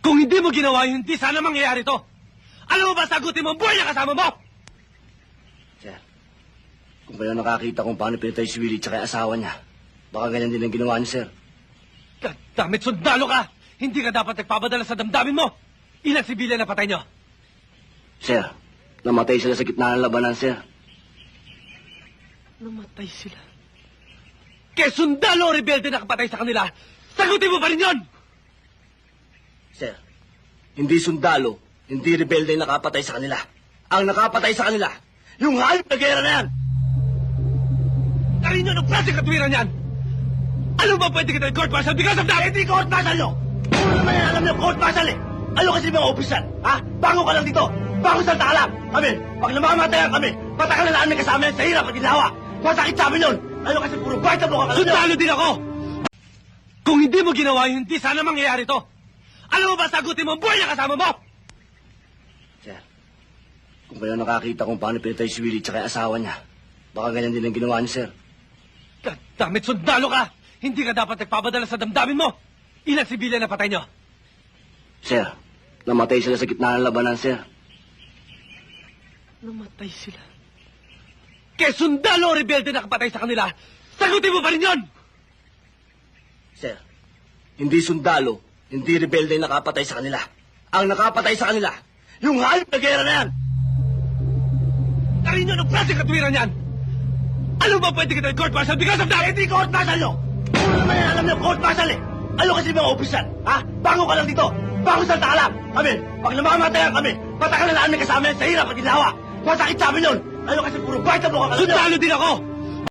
Kung hindi mo ginawa yun, hindi sana mangyayari to. Alam mo ba, sagutin mo ang buhay na kasama mo! Sir, kung kayo nakakita kung paano pinatay si Willie tsaka yung asawa niya, baka ganyan din ang ginawa niyo, sir. Goddammit, sundalo ka! Hindi ka dapat nagpapadala sa damdamin mo! Ilang sibilyan na patay nyo? Sir, namatay sila sa gitna ng labanan, sir. Namatay sila. Kaya sundalo o rebelde na kapatay sa kanila, sagutin mo pa rin yun! Sir, hindi sundalo, hindi rebelde ang nakapatay sa kanila. Ang nakapatay sa kanila, yung hayop na gera na yan! Karin yun ang klaseng katwiran yan! Alam mo ba pwede kita court martial because of that? Hindi court martial nyo! Puro naman yan alam nyo, court martial eh! Ano kasi mga opisyal, ha? Bago ka lang dito! Bago salta ka lang! Kami, pag namamatayan kami, patagal na namin kasama yan sa hirap at ginawa! Masakit sa amin yun! Ano kasi puro bite mo ka alam nyo! Sundalo din ako! Kung hindi mo ginawa yun, hindi sana mangyayari to! Alam mo ba, sagutin mo ang buhay na kasama mo! Sir, kung kayo nakakita kung paano pinatay si Willie tsaka yung asawa niya, baka ganyan din ang ginawa niyo, sir. Goddammit, sundalo ka! Hindi ka dapat nagpapadala sa damdamin mo! Ilang sibilyan na patay nyo? Sir, namatay sila sa gitna ng labanan, sir. Namatay sila. Kaya sundalo o rebelde na kapatay sa kanila, sagutin mo pa rin yun! Sir, hindi sundalo, hindi rebelde ang nakapatay sa kanila. Ang nakapatay sa kanila, yung hayop na gera na yan! Karin yun ang klaseng katwiran yan! Alam mo ba pwede kita court martial because of that? Hindi court martial nyo! Puro naman yan alam nyo, court martial eh! Ano kasi mga opisyal, ha? Bago ka lang dito! Bago salta ka lang! Kami, pag namamatayan kami, patagal na namin kasama yan sa hirap at ginawa! Masakit sa amin yun! Ano kasi puro bite mo ka alam nyo! Sundalo din ako!